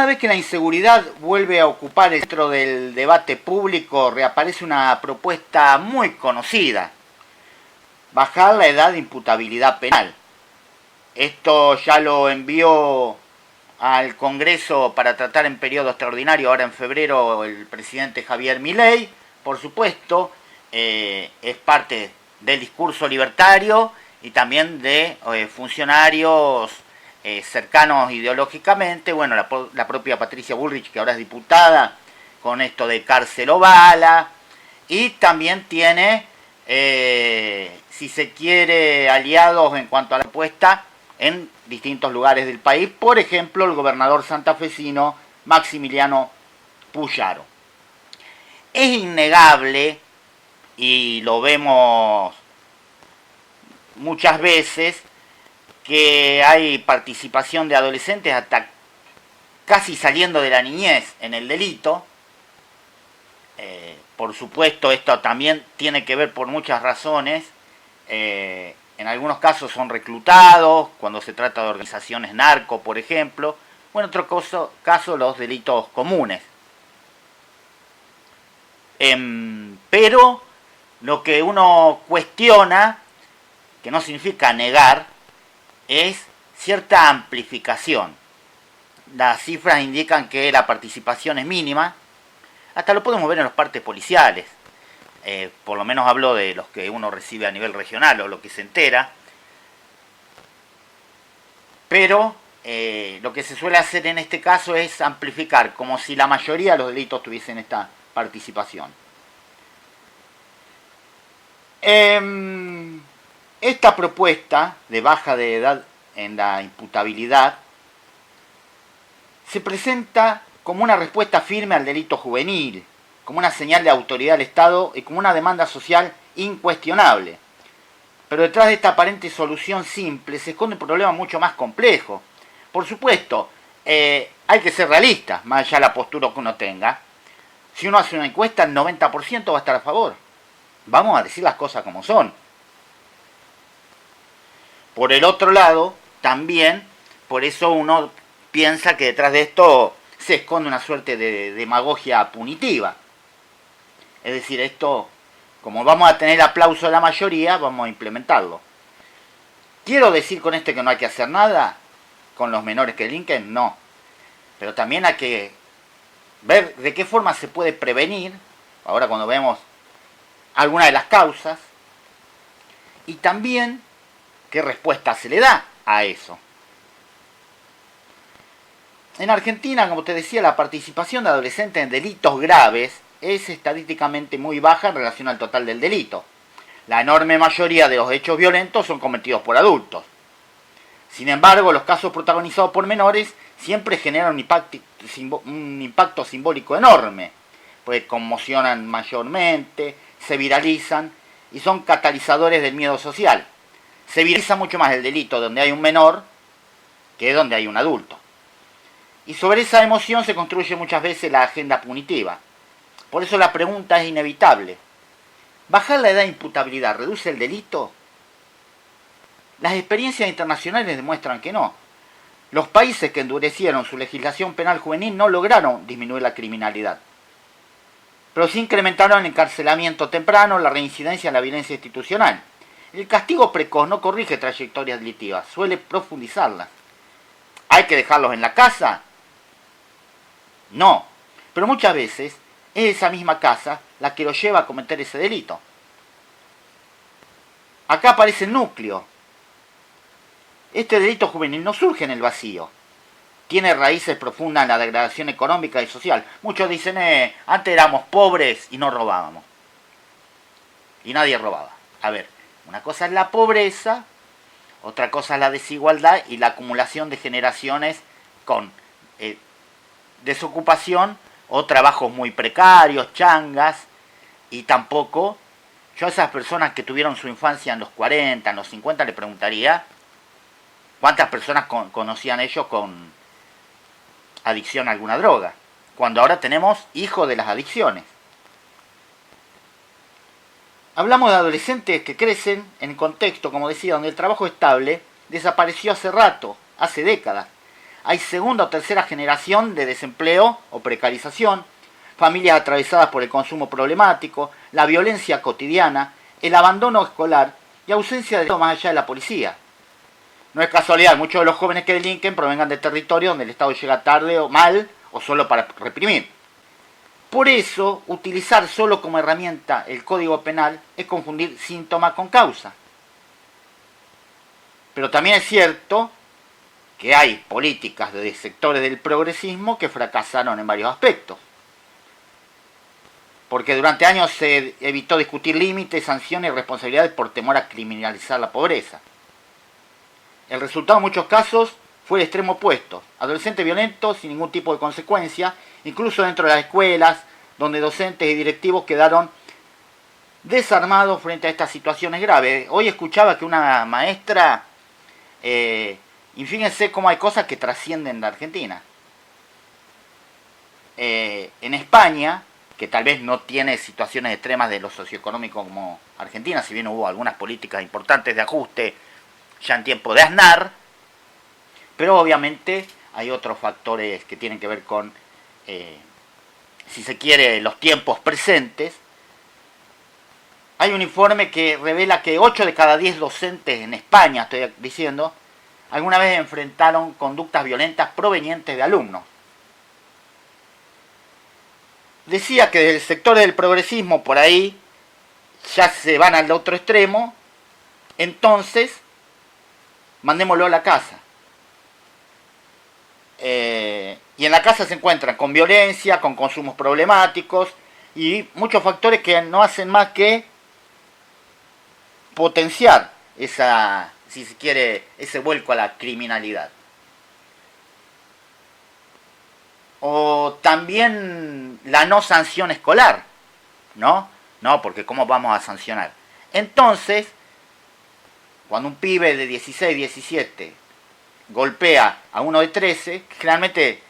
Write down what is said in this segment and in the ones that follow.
Cada vez que la inseguridad vuelve a ocupar el centro del debate público, reaparece una propuesta muy conocida: bajar la edad de imputabilidad penal. Esto ya lo envió al Congreso para tratar en periodo extraordinario, ahora en febrero, el presidente Javier Milei. Por supuesto, es parte del discurso libertario y también de funcionarios cercanos ideológicamente. Bueno, la propia Patricia Bullrich, que ahora es diputada, con esto de cárcel o bala, y también tiene, si se quiere, aliados en cuanto a la propuesta en distintos lugares del país. Por ejemplo, el gobernador santafesino Maximiliano Puyaro. Es innegable, y lo vemos muchas veces, que hay participación de adolescentes hasta casi saliendo de la niñez en el delito. Por supuesto, esto también tiene que ver por muchas razones. En algunos casos son reclutados, cuando se trata de organizaciones narco, por ejemplo, o en otro caso los delitos comunes. Pero lo que uno cuestiona, que no significa negar, es cierta amplificación. Las cifras indican que la participación es mínima, hasta lo podemos ver en los partes policiales. Por lo menos hablo de los que uno recibe a nivel regional o lo que se entera. Pero lo que se suele hacer en este caso es amplificar, como si la mayoría de los delitos tuviesen esta participación. Esta propuesta de baja de edad en la imputabilidad se presenta como una respuesta firme al delito juvenil, como una señal de autoridad del Estado y como una demanda social incuestionable. Pero detrás de esta aparente solución simple se esconde un problema mucho más complejo. Por supuesto, hay que ser realista, más allá de la postura que uno tenga. Si uno hace una encuesta, el 90% va a estar a favor. Vamos a decir las cosas como son. Por el otro lado, también, por eso uno piensa que detrás de esto se esconde una suerte de demagogia punitiva. Es decir, esto, como vamos a tener aplauso de la mayoría, vamos a implementarlo. ¿Quiero decir con esto que no hay que hacer nada con los menores que delinquen? No. Pero también hay que ver de qué forma se puede prevenir, ahora cuando vemos alguna de las causas, y también qué respuesta se le da a eso. En Argentina, como te decía, la participación de adolescentes en delitos graves es estadísticamente muy baja en relación al total del delito. La enorme mayoría de los hechos violentos son cometidos por adultos. Sin embargo, los casos protagonizados por menores siempre generan un impacto simbólico enorme, pues conmocionan mayormente, se viralizan y son catalizadores del miedo social. Se viraliza mucho más el delito donde hay un menor que donde hay un adulto. Y sobre esa emoción se construye muchas veces la agenda punitiva. Por eso la pregunta es inevitable. ¿Bajar la edad de imputabilidad reduce el delito? Las experiencias internacionales demuestran que no. Los países que endurecieron su legislación penal juvenil no lograron disminuir la criminalidad, pero sí incrementaron el encarcelamiento temprano, la reincidencia en la violencia institucional. El castigo precoz no corrige trayectorias delictivas, suele profundizarlas. ¿Hay que dejarlos en la casa? No, pero muchas veces es esa misma casa la que los lleva a cometer ese delito. Acá aparece el núcleo. Este delito juvenil no surge en el vacío. Tiene raíces profundas en la degradación económica y social. Muchos dicen, antes éramos pobres y no robábamos. Y nadie robaba. A ver, una cosa es la pobreza, otra cosa es la desigualdad y la acumulación de generaciones con desocupación o trabajos muy precarios, changas, y tampoco, yo a esas personas que tuvieron su infancia en los 40, en los 50, le preguntaría cuántas personas conocían ellos con adicción a alguna droga, cuando ahora tenemos hijos de las adicciones. Hablamos de adolescentes que crecen en contexto, como decía, donde el trabajo estable desapareció hace rato, hace décadas. hay segunda o tercera generación de desempleo o precarización, familias atravesadas por el consumo problemático, la violencia cotidiana, el abandono escolar y ausencia de todo más allá de la policía. No es casualidad, muchos de los jóvenes que delinquen provengan de territorios donde el Estado llega tarde o mal o solo para reprimir. Por eso, utilizar solo como herramienta el Código Penal es confundir síntoma con causa. Pero también es cierto que hay políticas de sectores del progresismo que fracasaron en varios aspectos. Porque durante años se evitó discutir límites, sanciones y responsabilidades por temor a criminalizar la pobreza. El resultado en muchos casos fue el extremo opuesto. Adolescentes violentos sin ningún tipo de consecuencia, incluso dentro de las escuelas, donde docentes y directivos quedaron desarmados frente a estas situaciones graves. Hoy escuchaba que una maestra, y fíjense cómo hay cosas que trascienden la Argentina. En España, que tal vez no tiene situaciones extremas de lo socioeconómico como Argentina, si bien hubo algunas políticas importantes de ajuste ya en tiempo de Aznar, pero obviamente hay otros factores que tienen que ver con, si se quiere, los tiempos presentes. Hay un informe que revela que 8 de cada 10 docentes en España, estoy diciendo, alguna vez enfrentaron conductas violentas provenientes de alumnos. Decía que desde el sector del progresismo por ahí ya se van al otro extremo, entonces mandémoslo a la casa. Y en la casa se encuentran con violencia, con consumos problemáticos y muchos factores que no hacen más que potenciar esa, si se quiere, ese vuelco a la criminalidad. O también la no sanción escolar, ¿no? No, porque ¿cómo vamos a sancionar? Entonces, cuando un pibe de 16, 17 golpea a uno de 13, generalmente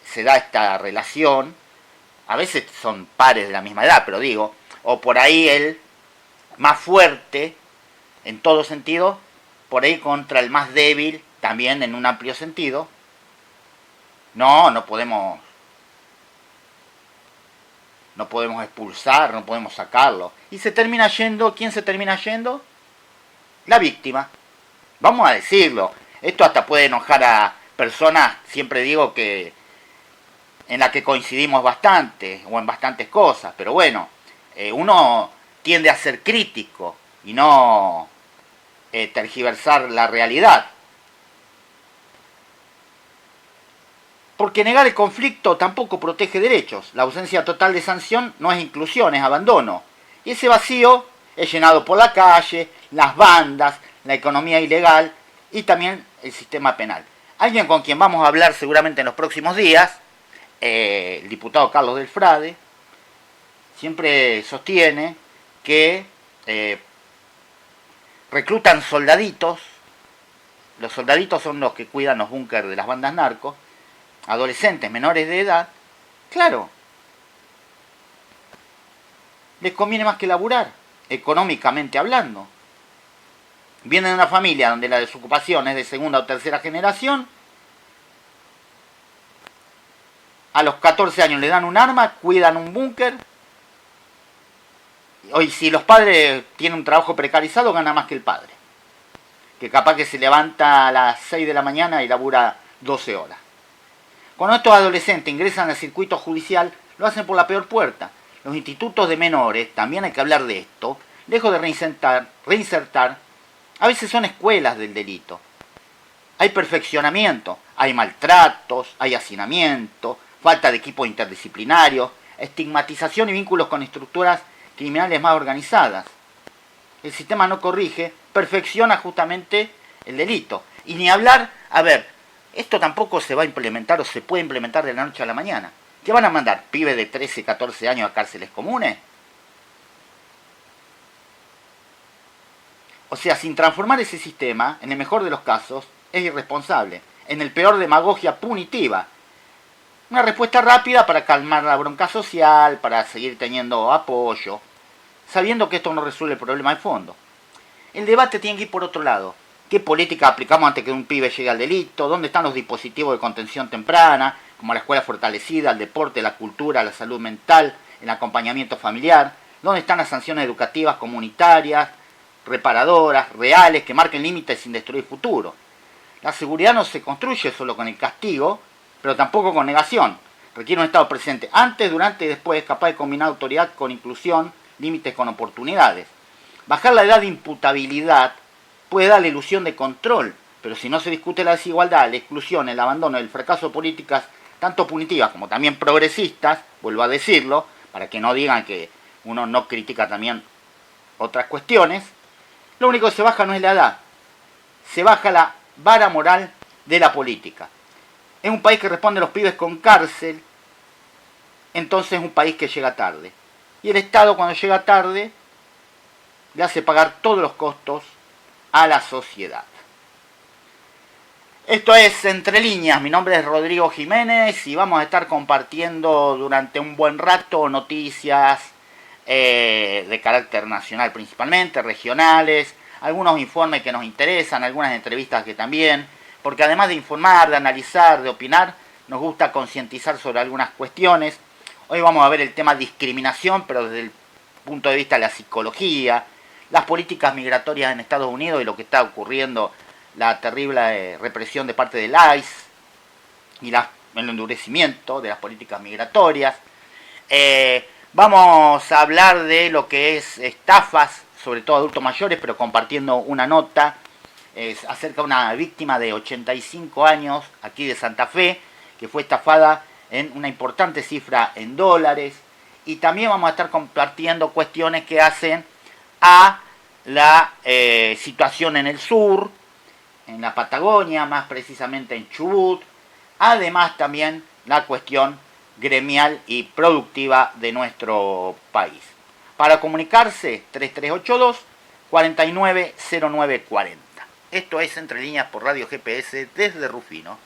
se da esta relación, a veces son pares de la misma edad, pero digo, o por ahí el más fuerte, en todo sentido, por ahí contra el más débil, también en un amplio sentido. No podemos expulsar, no podemos sacarlo. Y se termina yendo, ¿quién se termina yendo? La víctima. Vamos a decirlo. Esto hasta puede enojar a personas, siempre digo que en la que coincidimos bastante, o en bastantes cosas, pero bueno, uno tiende a ser crítico y no tergiversar la realidad. Porque negar el conflicto tampoco protege derechos. La ausencia total de sanción no es inclusión, es abandono. Y ese vacío es llenado por la calle, las bandas, la economía ilegal y también el sistema penal. Alguien con quien vamos a hablar seguramente en los próximos días, el diputado Carlos Del Frade, siempre sostiene que reclutan soldaditos. Los soldaditos son los que cuidan los búnkers de las bandas narcos, adolescentes menores de edad. Claro, les conviene más que laburar, económicamente hablando. Vienen de una familia donde la desocupación es de segunda o tercera generación. A los 14 años le dan un arma, cuidan un búnker. Y si los padres tienen un trabajo precarizado, gana más que el padre, que capaz que se levanta a las 6 de la mañana y labura 12 horas. Cuando estos adolescentes ingresan al circuito judicial, lo hacen por la peor puerta. Los institutos de menores, también hay que hablar de esto, lejos de reinsertar, a veces son escuelas del delito. Hay perfeccionamiento, hay maltratos, hay hacinamiento, falta de equipos interdisciplinarios, estigmatización y vínculos con estructuras criminales más organizadas. El sistema no corrige, perfecciona justamente el delito. Y ni hablar, a ver, esto tampoco se va a implementar o se puede implementar de la noche a la mañana. ¿Qué van a mandar? ¿Pibes de 13, 14 años a cárceles comunes? O sea, sin transformar ese sistema, en el mejor de los casos, es irresponsable. En el peor, demagogia punitiva. Una respuesta rápida para calmar la bronca social, para seguir teniendo apoyo, sabiendo que esto no resuelve el problema de fondo. El debate tiene que ir por otro lado. ¿Qué política aplicamos antes que un pibe llegue al delito? ¿Dónde están los dispositivos de contención temprana, como la escuela fortalecida, el deporte, la cultura, la salud mental, el acompañamiento familiar? ¿Dónde están las sanciones educativas comunitarias, reparadoras, reales, que marquen límites sin destruir futuro? La seguridad no se construye solo con el castigo, pero tampoco con negación. Requiere un Estado presente antes, durante y después, capaz de combinar autoridad con inclusión, límites con oportunidades. Bajar la edad de imputabilidad puede dar la ilusión de control, pero si no se discute la desigualdad, la exclusión, el abandono, el fracaso de políticas tanto punitivas como también progresistas, vuelvo a decirlo, para que no digan que uno no critica también otras cuestiones, lo único que se baja no es la edad, se baja la vara moral de la política. Es un país que responde a los pibes con cárcel, entonces es un país que llega tarde. Y el Estado, cuando llega tarde, le hace pagar todos los costos a la sociedad. Esto es Entre Líneas, mi nombre es Rodrigo Jiménez y vamos a estar compartiendo durante un buen rato noticias de carácter nacional principalmente, regionales, algunos informes que nos interesan, algunas entrevistas que también, porque además de informar, de analizar, de opinar, nos gusta concientizar sobre algunas cuestiones. Hoy vamos a ver el tema discriminación, pero desde el punto de vista de la psicología, las políticas migratorias en Estados Unidos y lo que está ocurriendo, la terrible represión de parte del ICE y el endurecimiento de las políticas migratorias. Vamos a hablar de lo que es estafas, sobre todo adultos mayores, pero compartiendo una nota acerca de una víctima de 85 años aquí de Santa Fe, que fue estafada en una importante cifra en dólares. Y también vamos a estar compartiendo cuestiones que hacen a la situación en el sur, en la Patagonia, más precisamente en Chubut. Además también la cuestión gremial y productiva de nuestro país. Para comunicarse, 3382-490940. Esto es Entre Líneas por Radio GPS desde Rufino.